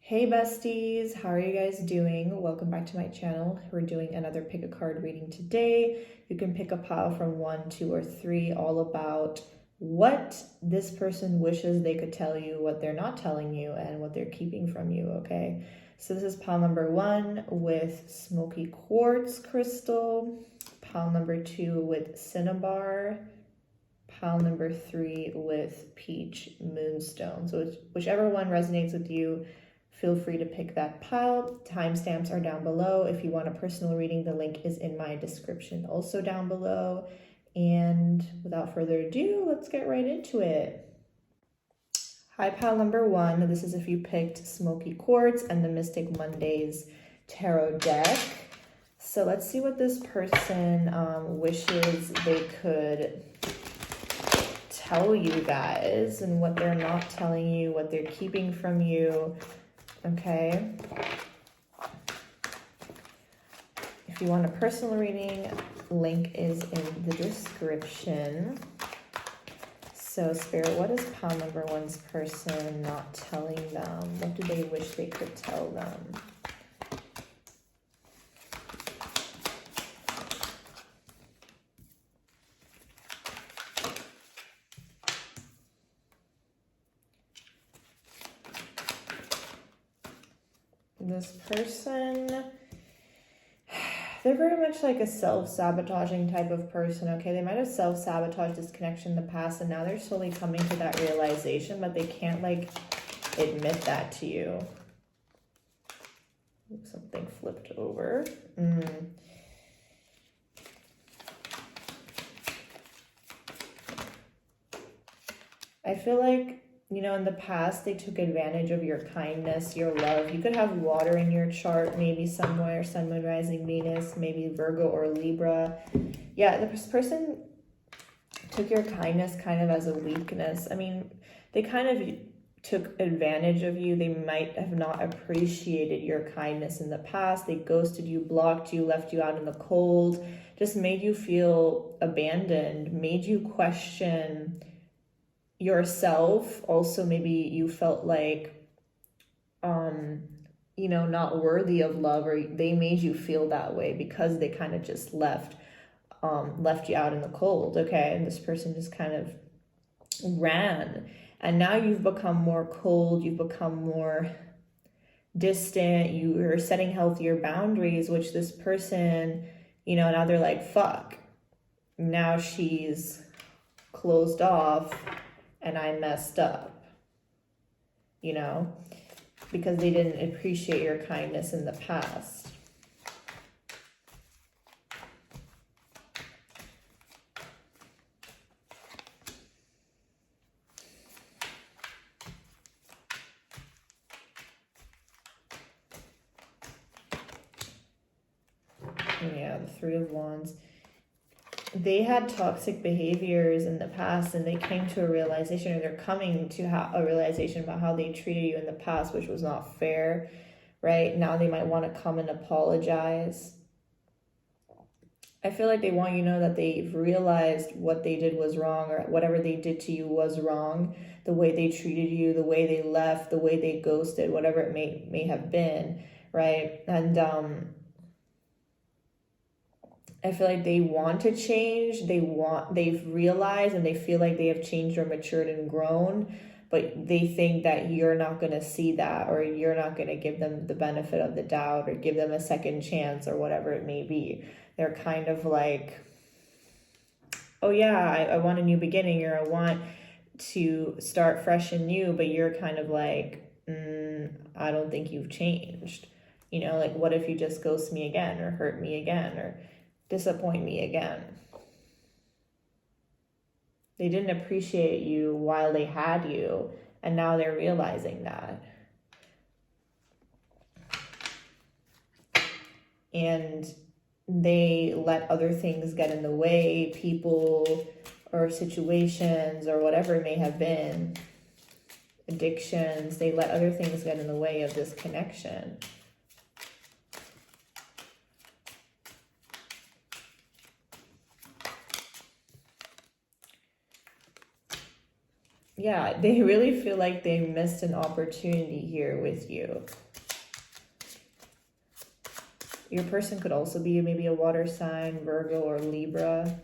Hey besties, how are you guys doing? Welcome back to my channel. We're doing another pick a card reading today. You can pick a pile from 1, 2, or 3, all about what this person wishes they could tell you, what they're not telling you, and what they're keeping from you, okay? So this is pile number 1 with Smokey Quartz crystal, pile number 2 with Cinnabar, pile number 3 with Peach Moonstone. So whichever one resonates with you, feel free to pick that pile. Timestamps are down below. If you want a personal reading, the link is in my description also down below. And without further ado, let's get right into it. Hi, pile number 1. This is if you picked Smokey Quartz and the Mystic Mondays tarot deck. So let's see what this person wishes they could tell you guys and what they're not telling you, what they're keeping from you. Okay. If you want a personal reading, link is in the description. So Spirit, what is pile number 1's person not telling them? What do they wish they could tell them? This person, they're very much like a self-sabotaging type of person, okay? They might have self-sabotaged this connection in the past, and now they're slowly coming to that realization, but they can't, like, admit that to you. Something flipped over. I feel like, you know, in the past, they took advantage of your kindness, your love. You could have water in your chart, maybe somewhere, Sun, Moon, Rising, Venus, maybe Virgo or Libra. Yeah, this person took your kindness kind of as a weakness. I mean, they kind of took advantage of you. They might have not appreciated your kindness in the past. They ghosted you, blocked you, left you out in the cold, just made you feel abandoned, made you question yourself. Also, maybe you felt like you know, not worthy of love, or they made you feel that way because they kind of just left you out in the cold, okay? And this person just kind of ran, and now you've become more cold, you've become more distant, you are setting healthier boundaries, which this person, you know, now they're like, fuck, now she's closed off and I messed up, you know, because they didn't appreciate your kindness in the past. Yeah, the 3 of Wands. They had toxic behaviors in the past, and they came to a realization, or they're coming to a realization about how they treated you in the past, which was not fair, right? Now they might want to come and apologize. I feel like they want you to know that they've realized what they did was wrong, or whatever they did to you was wrong. The way they treated you, the way they left, the way they ghosted, whatever it may have been, right? And I feel like they want to change. They've realized and they feel like they have changed or matured and grown, but they think that you're not going to see that, or you're not going to give them the benefit of the doubt, or give them a second chance, or whatever it may be. They're kind of like, oh yeah, I want a new beginning, or I want to start fresh and new, but you're kind of like, I don't think you've changed. You know, like, what if you just ghost me again, or hurt me again, or disappoint me again? They didn't appreciate you while they had you, and now they're realizing that. And they let other things get in the way, people or situations or whatever it may have been, addictions, they let other things get in the way of this connection. yeah, they really feel like they missed an opportunity here with you. Your person could also be maybe a water sign, Virgo or Libra.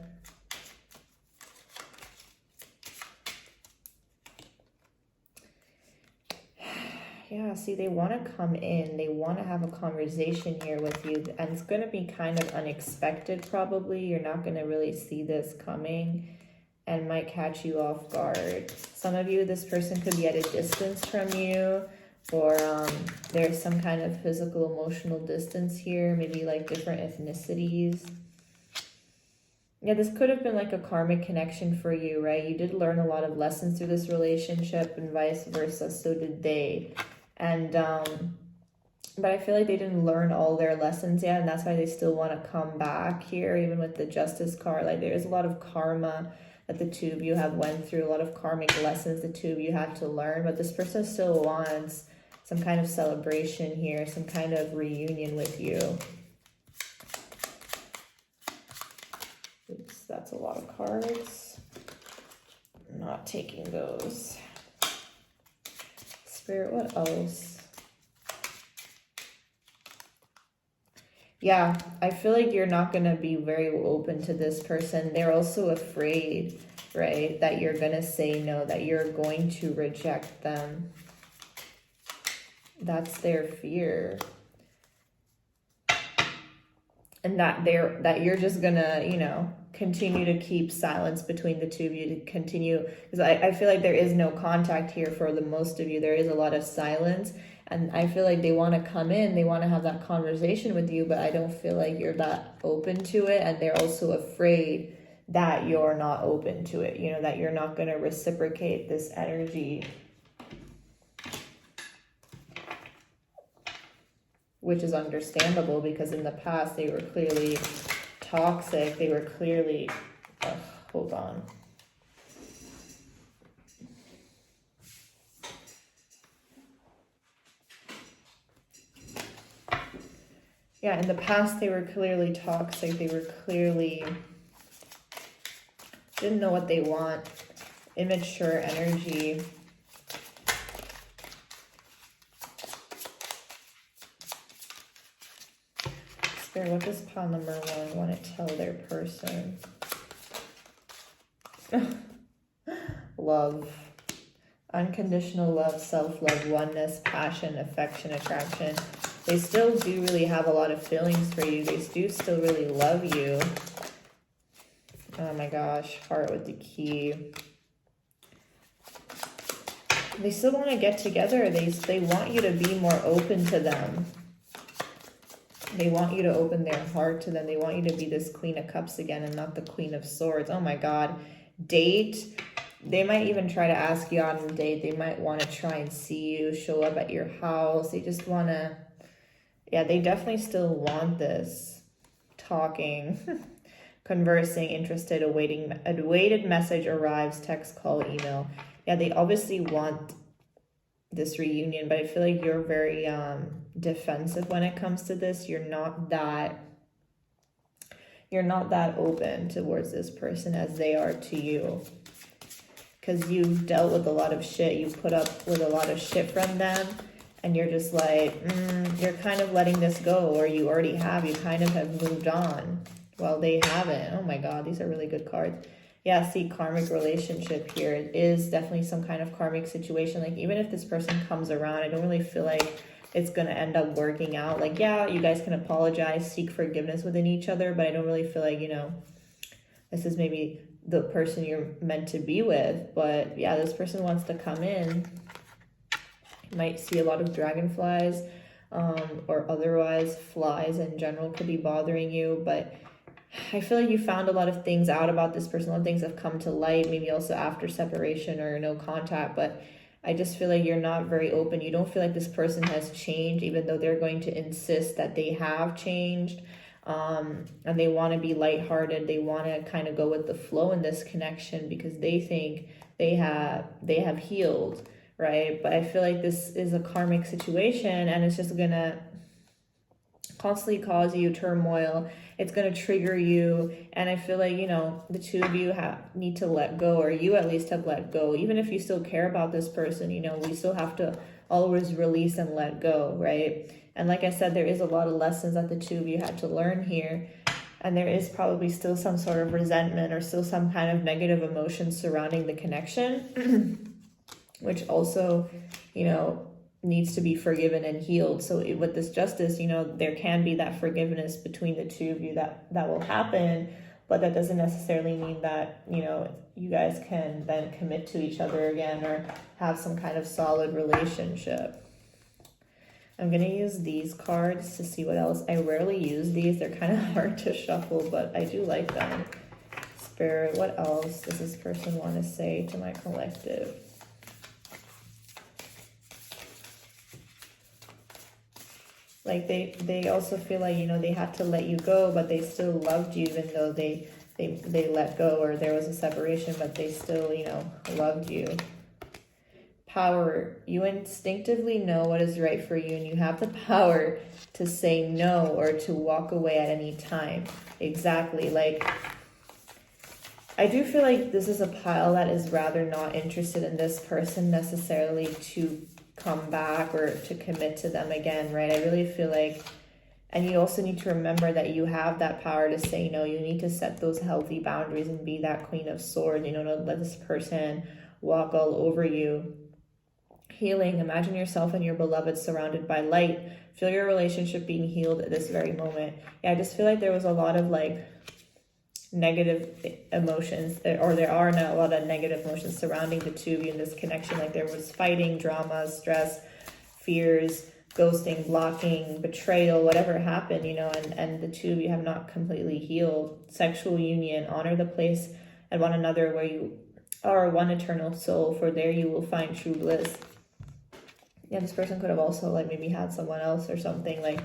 Yeah, see, they want to come in. They want to have a conversation here with you. And it's going to be kind of unexpected, probably. You're not going to really see this coming and might catch you off guard. Some of you, this person could be at a distance from you. Or there's some kind of physical, emotional distance here. Maybe like different ethnicities. Yeah, this could have been like a karmic connection for you, right? You did learn a lot of lessons through this relationship and vice versa. So did they. And, but I feel like they didn't learn all their lessons yet. And that's why they still want to come back here, even with the Justice card. Like there's a lot of karma that the two of you have went through. A lot of karmic lessons the two of you have to learn. But this person still wants some kind of celebration here, some kind of reunion with you. Oops, that's a lot of cards. I'm not taking those. Spirit, what else? Yeah, I feel like you're not going to be very open to this person. They're also afraid, right, that you're going to say no, that you're going to reject them. That's their fear. And that you're just gonna, you know, continue to keep silence between the two of you, to continue, because I feel like there is no contact here for the most of you. There is a lot of silence, and I feel like they want to come in, they want to have that conversation with you, but I don't feel like you're that open to it, and they're also afraid that you're not open to it, you know, that you're not going to reciprocate this energy. Which is understandable, because in the past they were clearly toxic. They were clearly, hold on. Yeah, in the past they were clearly toxic. They were clearly, didn't know what they want. Immature energy. What does pile number 1 want to tell their person? Love. Unconditional love, self-love, oneness, passion, affection, attraction. They still do really have a lot of feelings for you. They do still really love you. Oh my gosh, heart with the key. They still want to get together. They want you to be more open to them. They want you to open their heart to them. They want you to be this Queen of Cups again and not the Queen of Swords. Oh my God. Date. They might even try to ask you out on a date. They might want to try and see you, show up at your house. They just want to, yeah, they definitely still want this. Talking, conversing, interested, awaiting, a waited message arrives, text, call, email. Yeah, they obviously want this reunion, but I feel like you're very defensive when it comes to this. You're not that open towards this person as they are to you, because you've dealt with a lot of shit. You put up with a lot of shit from them, and you're just like, you're kind of letting this go, or you already have. You kind of have moved on. Well, they haven't. Oh my God, these are really good cards. Yeah, see, karmic relationship here. It is definitely some kind of karmic situation. Like, even if this person comes around, I don't really feel like it's going to end up working out. Like, yeah, you guys can apologize, seek forgiveness within each other, but I don't really feel like, you know, this is maybe the person you're meant to be with. But yeah, this person wants to come in. You might see a lot of dragonflies, or otherwise flies in general could be bothering you, but I feel like you found a lot of things out about this person. A lot of things have come to light, maybe also after separation or no contact, but I just feel like you're not very open. You don't feel like this person has changed, even though they're going to insist that they have changed. And they want to be lighthearted. They want to kind of go with the flow in this connection because they think they have healed, right? But I feel like this is a karmic situation, and it's just gonna, constantly cause you turmoil. It's going to trigger you. And I feel like, you know, the two of you need to let go, or you at least have let go. Even if you still care about this person, you know, we still have to always release and let go, right? And like I said, there is a lot of lessons that the two of you had to learn here. And there is probably still some sort of resentment or still some kind of negative emotion surrounding the connection, which also, you know, needs to be forgiven and healed. So with this justice, you know, there can be that forgiveness between the two of you that will happen, but that doesn't necessarily mean that, you know, you guys can then commit to each other again or have some kind of solid relationship. I'm going to use these cards to see what else. I rarely use these. They're kind of hard to shuffle, but I do like them. Spirit, what else does this person want to say to my collective? Like they also feel like, you know, they had to let you go, but they still loved you, even though they let go, or there was a separation, but they still, you know, loved you. Power. You instinctively know what is right for you, and you have the power to say no or to walk away at any time. Exactly. Like, I do feel like this is a pile that is rather not interested in this person necessarily to come back or to commit to them again, right? I really feel like, and you also need to remember that you have that power to say no. You need to set those healthy boundaries and be that Queen of Swords, you know, don't let this person walk all over you. Healing. Imagine yourself and your beloved surrounded by light. Feel your relationship being healed at this very moment. Yeah, I just feel like there was a lot of like negative emotions, or there are a lot of negative emotions surrounding the two of you in this connection. Like there was fighting, drama, stress, fears, ghosting, blocking, betrayal, whatever happened, you know, and the two of you have not completely healed. Sexual union. Honor the place at one another where you are one eternal soul, for there you will find true bliss. Yeah, this person could have also like maybe had someone else or something, like,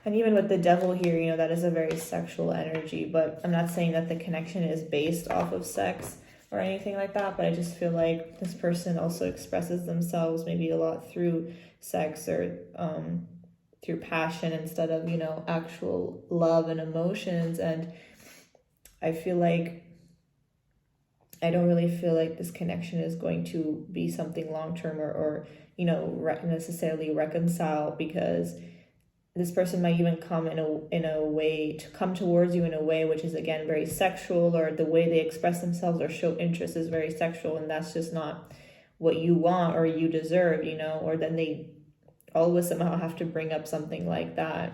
and even with the devil here, you know, that is a very sexual energy, but I'm not saying that the connection is based off of sex or anything like that, but I just feel like this person also expresses themselves maybe a lot through sex or through passion instead of, you know, actual love and emotions. And I feel like I don't really feel like this connection is going to be something long-term or you know, necessarily reconcile, because this person might even come in a way to come towards you in a way which is again very sexual, or the way they express themselves or show interest is very sexual, and that's just not what you want or you deserve, you know, or then they always somehow have to bring up something like that.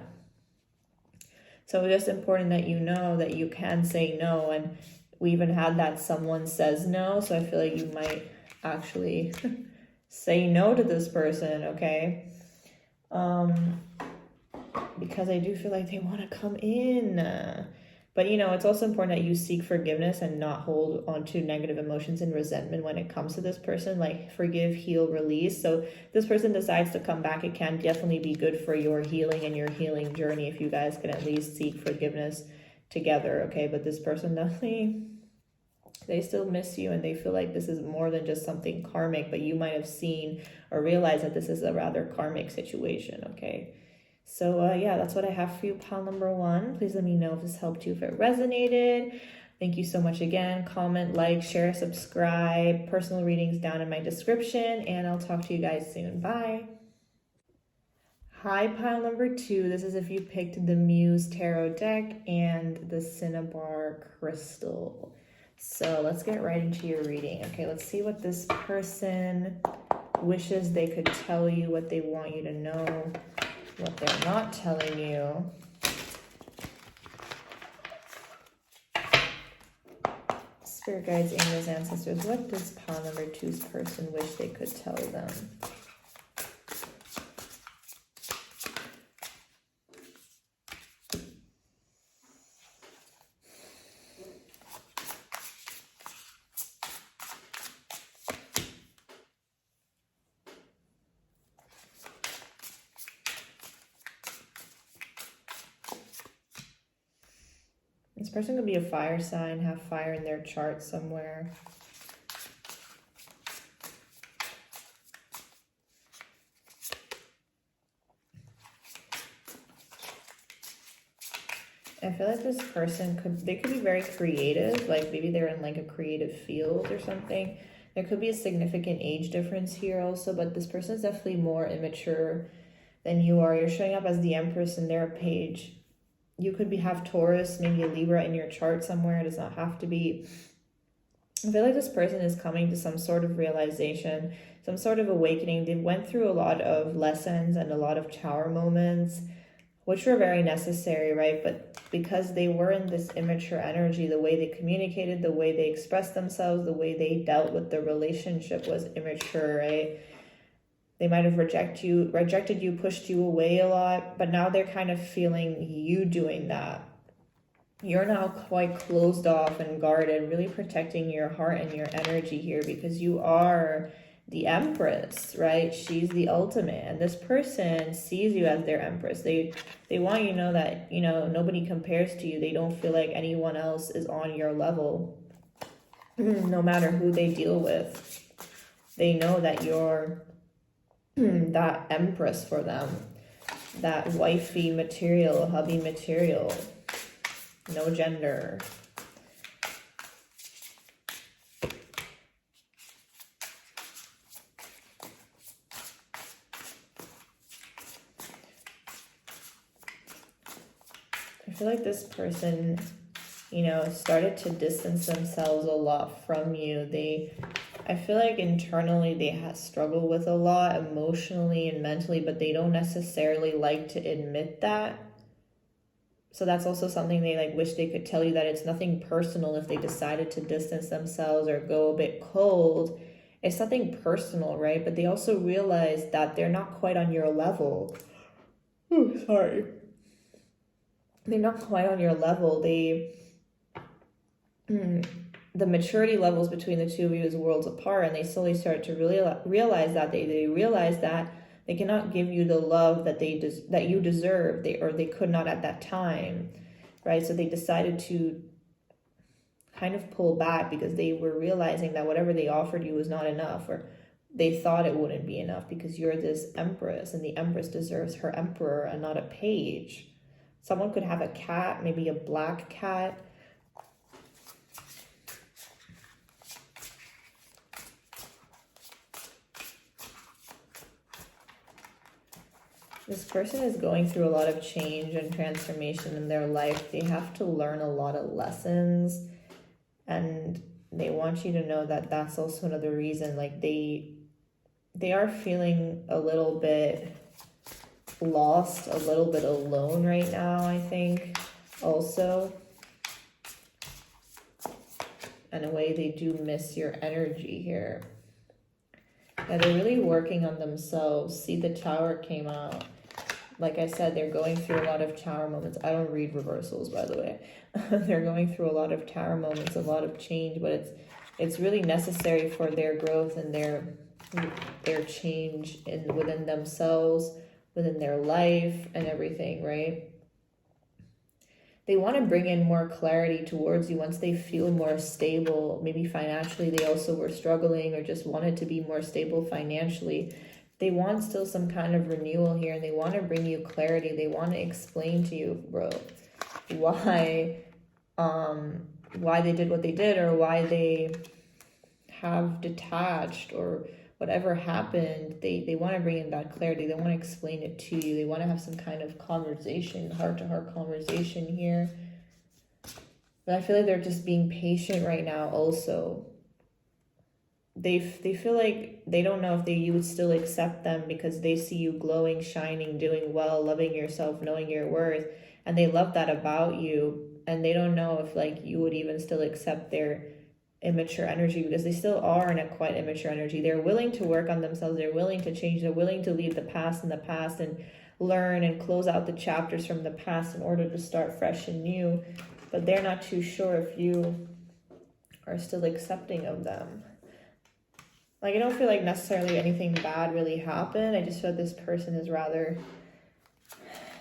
So it's just important that you know that you can say no, and we even had that someone says no, so I feel like you might actually say no to this person, okay? Because I do feel like they want to come in. But, you know, it's also important that you seek forgiveness and not hold on to negative emotions and resentment when it comes to this person. Like, forgive, heal, release. So this person decides to come back, it can definitely be good for your healing and your healing journey if you guys can at least seek forgiveness together, okay? But this person definitely, they still miss you, and they feel like this is more than just something karmic, but you might have seen or realized that this is a rather karmic situation, okay? So yeah, that's what I have for you, pile number 1. Please let me know if this helped you, if it resonated. Thank you so much again. Comment, like, share, subscribe. Personal readings down in my description, and I'll talk to you guys soon. Bye. Hi, pile number 2. This is if you picked the Muse Tarot deck and the Cinnabar crystal. So let's get right into your reading. Okay, let's see what this person wishes they could tell you, what they want you to know, what they're not telling you. Spirit guides, angels, ancestors, what does pile number 2's person wish they could tell them? This person could be a fire sign, have fire in their chart somewhere. I feel like this person they could be very creative, like maybe they're in like a creative field or something. There could be a significant age difference here also, but this person is definitely more immature than you are. You're showing up as the Empress in their page. You could have Taurus, maybe a Libra in your chart somewhere. It does not have to be. I feel like this person is coming to some sort of realization, some sort of awakening. They went through a lot of lessons and a lot of tower moments, which were very necessary, right? But because they were in this immature energy, the way they communicated, the way they expressed themselves, the way they dealt with the relationship was immature, right? They might have rejected you, pushed you away a lot, but now they're kind of feeling you doing that. You're now quite closed off and guarded, really protecting your heart and your energy here because you are the Empress, right? She's the ultimate, and this person sees you as their Empress. They want you to know that, you know, nobody compares to you. They don't feel like anyone else is on your level, no matter who they deal with. They know that you're that Empress for them, that wifey material, hubby material, no gender. I feel like this person, you know, started to distance themselves a lot from you. I feel like internally they have struggled with a lot emotionally and mentally, but they don't necessarily like to admit that. So that's also something they like wish they could tell you, that it's nothing personal if they decided to distance themselves or go a bit cold. It's nothing personal, right? But they also realize that they're not quite on your level. Oh, sorry. They're not quite on your level. The maturity levels between the two of you is worlds apart, and they slowly start to really realize that they realize that they cannot give you the love that that you deserve, they could not at that time, right? So they decided to kind of pull back because they were realizing that whatever they offered you was not enough, or they thought it wouldn't be enough because you're this Empress, and the Empress deserves her emperor and not a page. Someone could have a cat, maybe a black cat. This person is going through a lot of change and transformation in their life. They have to learn a lot of lessons, and they want you to know that that's also another reason. Like they are feeling a little bit lost, a little bit alone right now, I think, also. In a way, they do miss your energy here. Yeah, they're really working on themselves. See, the Tower came out. Like I said, they're going through a lot of Tower moments. I don't read reversals, by the way. They're going through a lot of Tower moments, a lot of change, but it's really necessary for their growth and their change within themselves, within their life and everything, right? They want to bring in more clarity towards you once they feel more stable. Maybe financially they also were struggling or just wanted to be more stable financially. They want still some kind of renewal here, and they want to bring you clarity. They want to explain to you, bro, why they did what they did, or why they have detached, or whatever happened. They want to bring in that clarity. They want to explain it to you. They want to have some kind of conversation, heart-to-heart conversation here. But I feel like they're just being patient right now also. They feel like they don't know if you would still accept them because they see you glowing, shining, doing well, loving yourself, knowing your worth, and they love that about you. And they don't know if like you would even still accept their immature energy, because they still are in a quite immature energy. They're willing to work on themselves. They're willing to change. They're willing to leave the past in the past and learn and close out the chapters from the past in order to start fresh and new. But they're not too sure if you are still accepting of them. Like, I don't feel like necessarily anything bad really happened. I just feel like this person has rather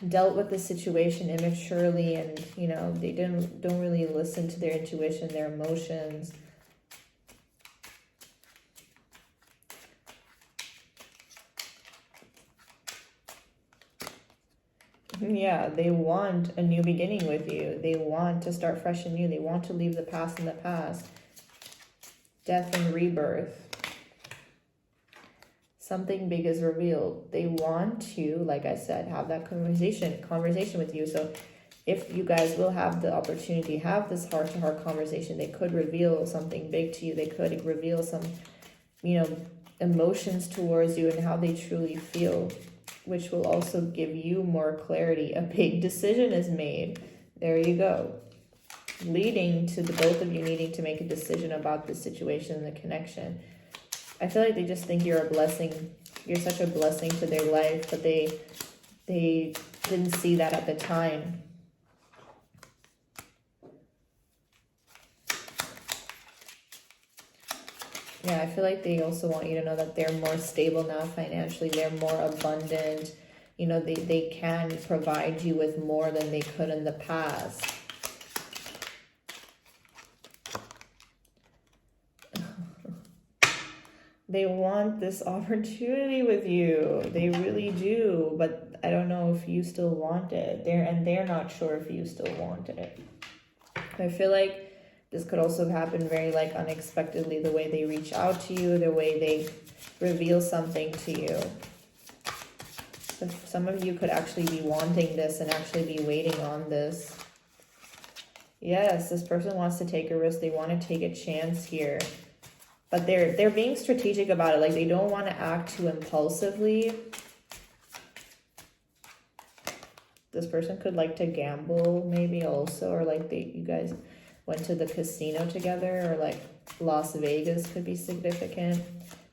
dealt with the situation immaturely, and, you know, they don't really listen to their intuition, their emotions. Yeah, they want a new beginning with you. They want to start fresh and new. They want to leave the past in the past. Death and rebirth. Something big is revealed. They want to, like I said, have that conversation with you. So if you guys will have the opportunity, have this heart-to-heart conversation, they could reveal something big to you. They could reveal some, emotions towards you and how they truly feel, which will also give you more clarity. A big decision is made. There you go. Leading to the both of you needing to make a decision about the situation and the connection. I feel like they just think you're a blessing. You're such a blessing to their life, but they didn't see that at the time. Yeah, I feel like they also want you to know that they're more stable now financially. They're more abundant. They can provide you with more than they could in the past. They want this opportunity with you. They really do. But I don't know if you still want it. They're not sure if you still want it. I feel like this could also happen very unexpectedly, the way they reach out to you, the way they reveal something to you. So some of you could actually be wanting this and actually be waiting on this. Yes, this person wants to take a risk. They want to take a chance here. But they're being strategic about it. Like, they don't want to act too impulsively. This person could like to gamble maybe also, or you guys went to the casino together, or like Las Vegas could be significant.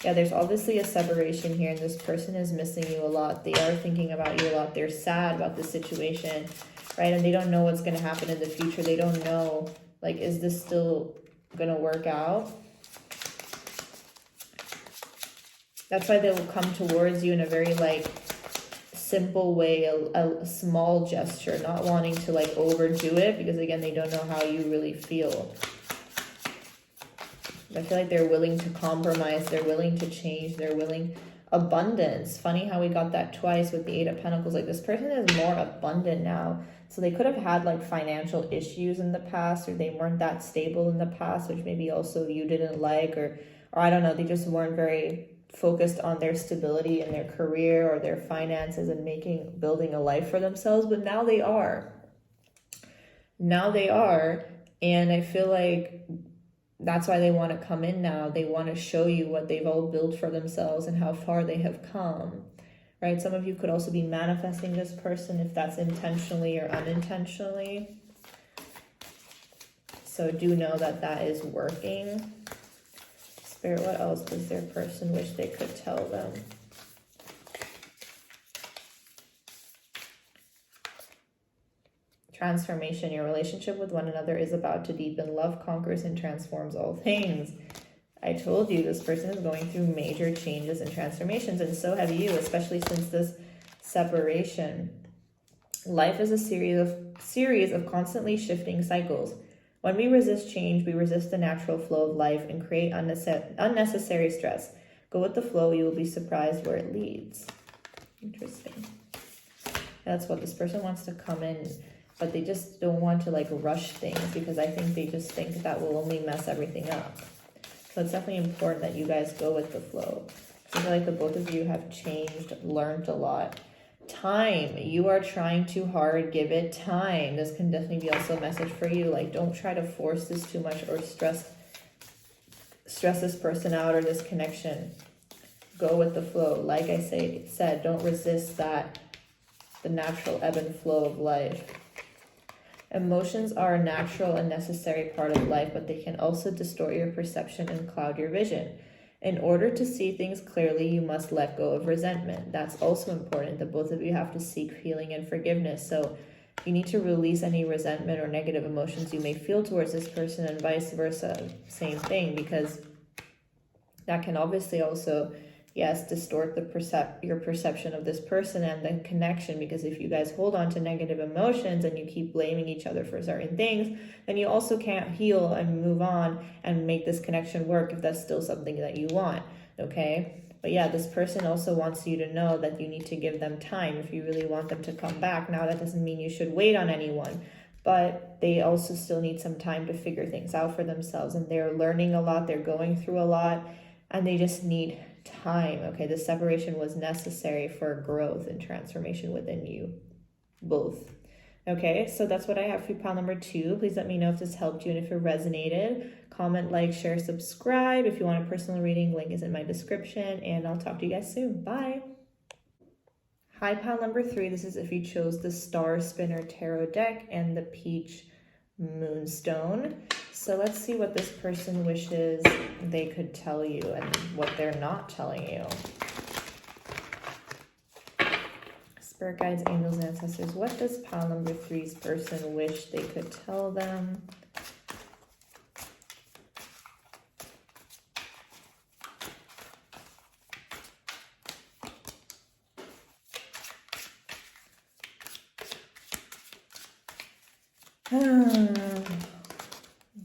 Yeah, there's obviously a separation here, and this person is missing you a lot. They are thinking about you a lot. They're sad about the situation, right? And they don't know what's going to happen in the future. They don't know, is this still going to work out? That's why they will come towards you in a very simple way, a small gesture, not wanting to overdo it, because again, they don't know how you really feel. I feel like they're willing to compromise, they're willing to change, they're willing. Abundance. Funny how we got that twice with the Eight of Pentacles. This person is more abundant now. So they could have had financial issues in the past, or they weren't that stable in the past, which maybe also you didn't like, or I don't know, they just weren't very focused on their stability in their career or their finances and building a life for themselves. But now they are. And I feel like that's why they want to come in now. They want to show you what they've all built for themselves and how far they have come, right? Some of you could also be manifesting this person, if that's intentionally or unintentionally. So do know that that is working. Spirit, what else does their person wish they could tell them? Transformation. Your relationship with one another is about to deepen. Love conquers and transforms all things. I told you this person is going through major changes and transformations, and so have you, especially since this separation. Life is a series of constantly shifting cycles. When we resist change, we resist the natural flow of life and create unnecessary stress. Go with the flow, you will be surprised where it leads. Interesting. That's what this person wants to come in, but they just don't want to rush things, because I think they just think that will only mess everything up. So it's definitely important that you guys go with the flow. I feel like the both of you have changed, learned a lot. Time. You are trying too hard. Give it time. This can definitely be also a message for you. Don't try to force this too much or stress this person out or this connection. Go with the flow. Like I said, don't resist the natural ebb and flow of life. Emotions are a natural and necessary part of life, but they can also distort your perception and cloud your vision. In order to see things clearly, you must let go of resentment. That's also important, that both of you have to seek healing and forgiveness. So you need to release any resentment or negative emotions you may feel towards this person, and vice versa. Same thing, because that can obviously also, yes, distort your perception of this person and the connection. Because if you guys hold on to negative emotions and you keep blaming each other for certain things, then you also can't heal and move on and make this connection work if that's still something that you want, okay? But yeah, this person also wants you to know that you need to give them time if you really want them to come back. Now, that doesn't mean you should wait on anyone, but they also still need some time to figure things out for themselves. And they're learning a lot, they're going through a lot, and they just need time. Okay, the separation was necessary for growth and transformation within you both. Okay, so that's what I have for you, pile number 2. Please let me know if this helped you and if it resonated. Comment, like, share, subscribe. If you want a personal reading, link is in my description, and I'll talk to you guys soon. Bye. Hi, pile number 3. This is if you chose the Star Spinner Tarot deck and the Peach Moonstone. So let's see what this person wishes they could tell you and what they're not telling you. Spirit guides, angels, and ancestors, what does pile number 3's person wish they could tell them?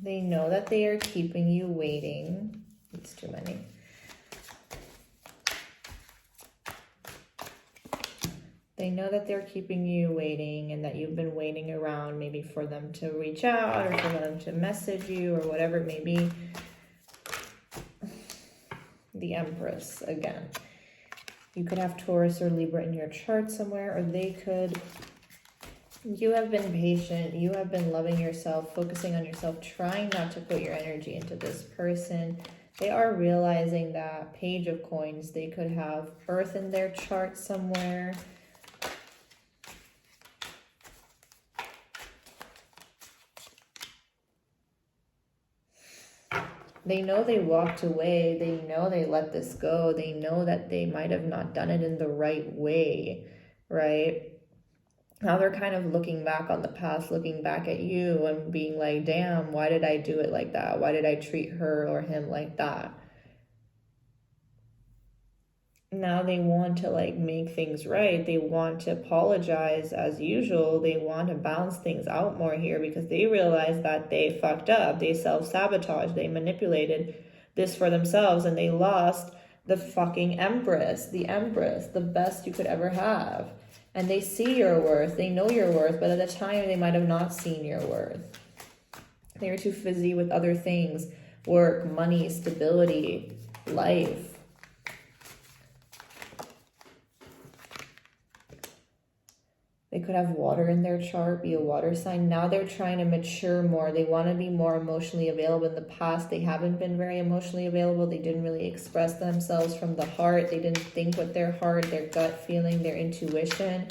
They know that they are keeping you waiting. It's too many. They know that they're keeping you waiting and that you've been waiting around maybe for them to reach out or for them to message you or whatever it may be. The Empress again. You could have Taurus or Libra in your chart somewhere, or they could... You have been patient. You have been loving yourself, focusing on yourself, trying not to put your energy into this person. They are realizing that Page of Coins, they could have Earth in their chart somewhere. They know they walked away. They know they let this go. They know that they might have not done it in the right way, right? Now they're kind of looking back on the past, looking back at you and being like, damn, why did I do it like that? Why did I treat her or him like that? Now they want to like make things right. They want to apologize as usual. They want to balance things out more here because they realize that they fucked up. They self-sabotaged. They manipulated this for themselves and they lost the fucking Empress, the best you could ever have. And they see your worth. They know your worth, but at the time they might have not seen your worth. They were too busy with other things, work, money, stability, life. They could have water in their chart, be a water sign. Now they're trying to mature more. They want to be more emotionally available. In the past, they haven't been very emotionally available. They didn't really express themselves from the heart. They didn't think with their heart, their gut feeling, their intuition.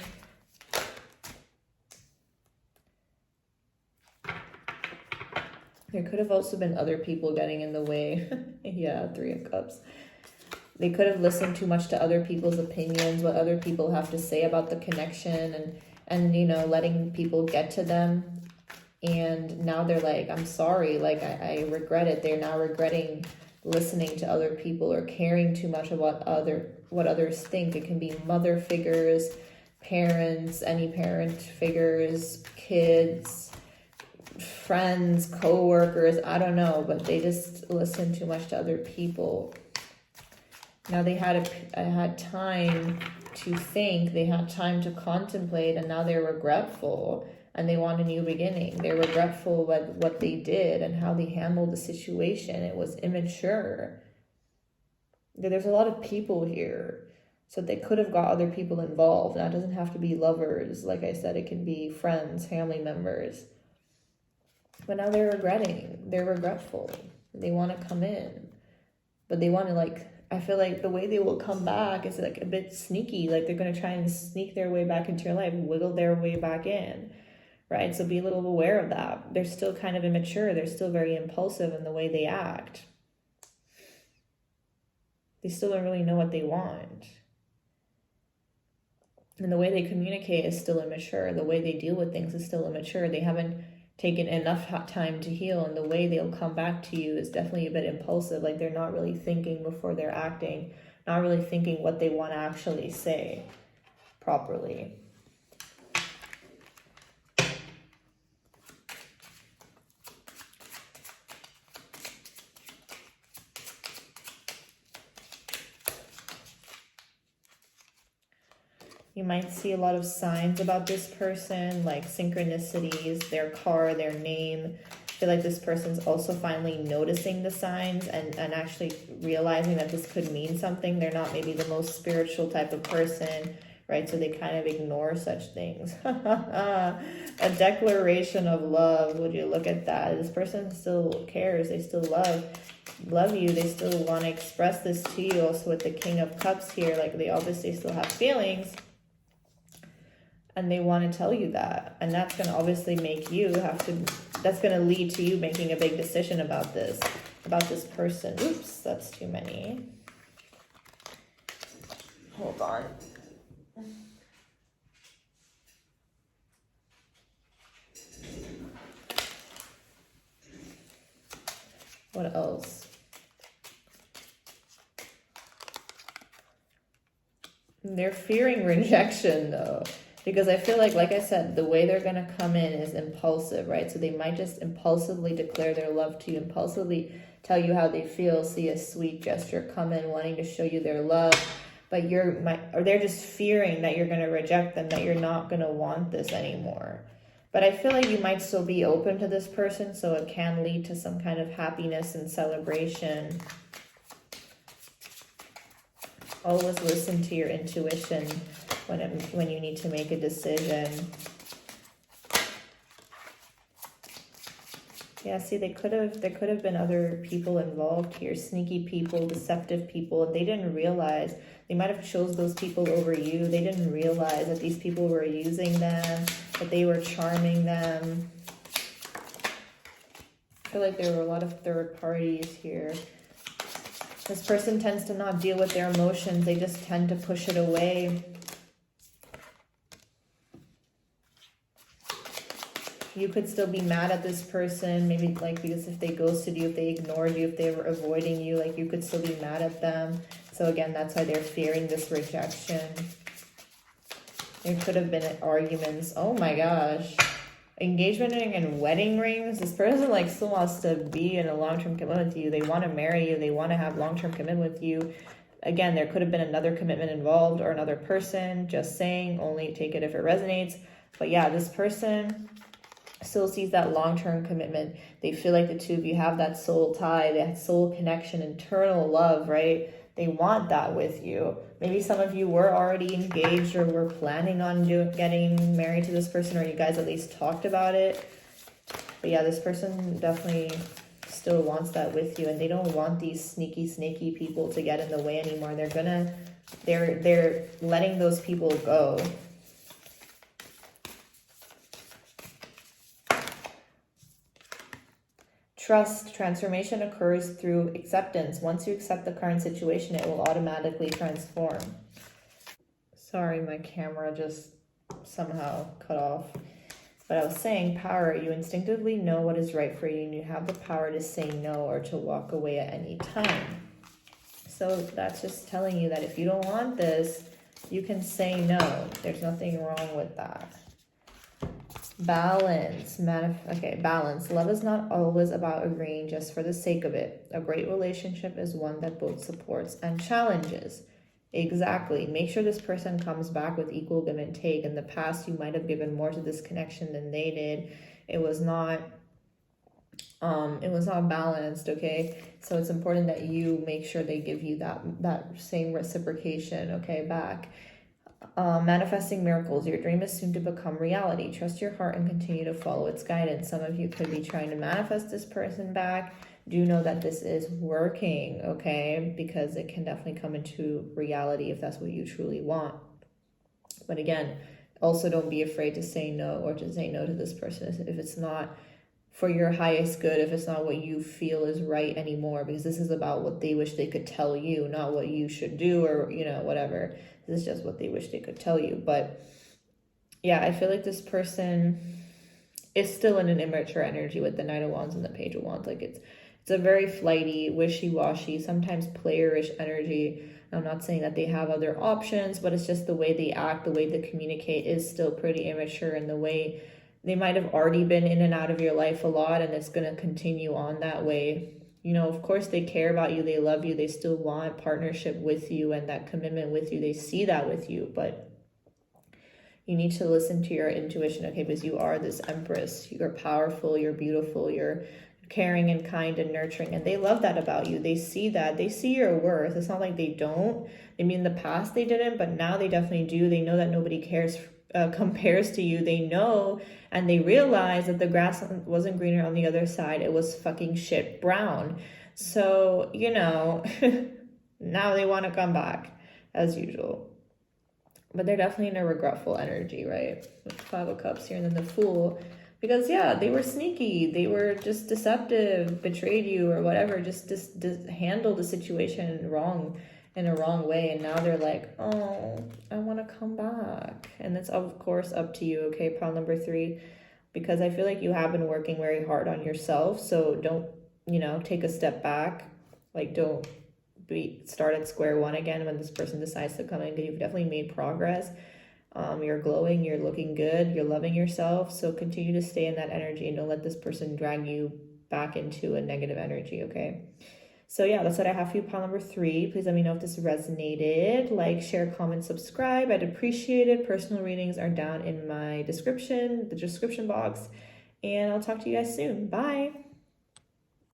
There could have also been other people getting in the way. Yeah, 3 of Cups. They could have listened too much to other people's opinions, what other people have to say about the connection, and you know, letting people get to them. And now they're like, I'm sorry, like I regret it. They're now regretting listening to other people or caring too much about what others think. It can be mother figures, parents, any parent figures, kids, friends, co-workers, I don't know, but they just listen too much to other people. Now they had time to think, they had time to contemplate, and now they're regretful and they want a new beginning. They're regretful with what they did and how they handled the situation. It was immature. There's a lot of people here, so they could have got other people involved. Now it doesn't have to be lovers. Like I said, it can be friends, family members. But now they're regretting. They're regretful. They want to come in, but they want to like... I feel like the way they will come back is like a bit sneaky. Like they're going to try and sneak their way back into your life, wiggle their way back in, right? So be a little aware of that. They're still kind of immature. They're still very impulsive in the way they act. They still don't really know what they want. And the way they communicate is still immature. The way they deal with things is still immature. They haven't taken enough time to heal, and the way they'll come back to you is definitely a bit impulsive. Like they're not really thinking before they're acting, not really thinking what they want to actually say properly. You might see a lot of signs about this person, like synchronicities, their car, their name. I feel like this person's also finally noticing the signs and actually realizing that this could mean something. They're not maybe the most spiritual type of person, right? So they kind of ignore such things. A declaration of love. Would you look at that? This person still cares. They still love you. They still want to express this to you. Also with the King of Cups here, like they obviously still have feelings and they want to tell you that. And that's going to obviously make you have to, that's going to lead to you making a big decision about this person. Oops, that's too many. Hold on. What else? They're fearing rejection though, because I feel like I said, the way they're going to come in is impulsive, right? So they might just impulsively declare their love to you, impulsively tell you how they feel, see a sweet gesture, come in wanting to show you their love, but they're just fearing that you're going to reject them, that you're not going to want this anymore. But I feel like you might still be open to this person, so it can lead to some kind of happiness and celebration. Always listen to your intuition when you need to make a decision. Yeah, see, there could have been other people involved here, sneaky people, deceptive people, and they didn't realize. They might have chose those people over you. They didn't realize that these people were using them, that they were charming them. I feel like there were a lot of third parties here. This person tends to not deal with their emotions. They just tend to push it away. You could still be mad at this person, maybe like because if they ghosted you, if they ignored you, if they were avoiding you, like you could still be mad at them. So again, that's why they're fearing this rejection. There could have been arguments. Oh my gosh. Engagement ring and wedding rings. This person like still wants to be in a long-term commitment with you. They want to marry you. They want to have long-term commitment with you. Again, there could have been another commitment involved or another person. Just saying, only take it if it resonates. But yeah, this person still sees that long-term commitment. They feel like the two of you have that soul tie, that soul connection, internal love, right? They want that with you. Maybe some of you were already engaged or were planning on getting married to this person, or you guys at least talked about it. But yeah, this person definitely still wants that with you, and they don't want these sneaky people to get in the way anymore. They're letting those people go. Trust, transformation occurs through acceptance. Once you accept the current situation, it will automatically transform. Sorry, my camera just somehow cut off. But I was saying, power, you instinctively know what is right for you, and you have the power to say no or to walk away at any time. So that's just telling you that if you don't want this, you can say no. There's nothing wrong with that. Balance. Balance. Love is not always about agreeing just for the sake of it. A great relationship is one that both supports and challenges. Exactly. Make sure this person comes back with equal give and take. In the past, you might have given more to this connection than they did. It was not balanced, okay? So it's important that you make sure they give you that same reciprocation, okay, back. Manifesting miracles. Your dream is soon to become reality. Trust your heart and continue to follow its guidance. Some of you could be trying to manifest this person back. Do know that this is working, okay? Because it can definitely come into reality if that's what you truly want. But again, also don't be afraid to say no, or to say no to this person if it's not for your highest good, if it's not what you feel is right anymore, because this is about what they wish they could tell you, not what you should do, or whatever. This is just what they wish they could tell you. But yeah, I feel like this person is still in an immature energy with the Knight of Wands and the Page of Wands. Like it's a very flighty, wishy-washy, sometimes playerish energy. I'm not saying that they have other options, but it's just the way they act, the way they communicate is still pretty immature, and the way they might have already been in and out of your life a lot, and it's going to continue on that way. Of course they care about you, they love you, they still want partnership with you and that commitment with you. They see that with you, but You need to listen to your intuition, okay? Because you are this empress. You're powerful, you're beautiful, you're caring and kind and nurturing, and they love that about you. They see that. They see your worth. It's not like they don't. I mean, in the past they didn't, but now they definitely do. They know that nobody cares, compares to you. They know, and they realize that the grass wasn't greener on the other side. It was fucking shit brown. So, you know, now they want to come back as usual. But they're definitely in a regretful energy, right? With 5 of Cups here and then the Fool. Because, yeah, they were sneaky. They were just deceptive, betrayed you or whatever. Just handled the situation wrong, in a wrong way. And now they're like, oh, I want to come back. And it's, of course, up to you, okay? Pile number 3. Because I feel like you have been working very hard on yourself. So don't, you know, take a step back. Like, don't start at square one again when this person decides to come in. You've definitely made progress. You're glowing, you're looking good, you're loving yourself. So continue to stay in that energy and don't let this person drag you back into a negative energy, okay? So yeah, that's what I have for you, pile number 3. Please let me know if this resonated. Like, share, comment, subscribe. I'd appreciate it. Personal readings are down in my description, the description box. And I'll talk to you guys soon. Bye.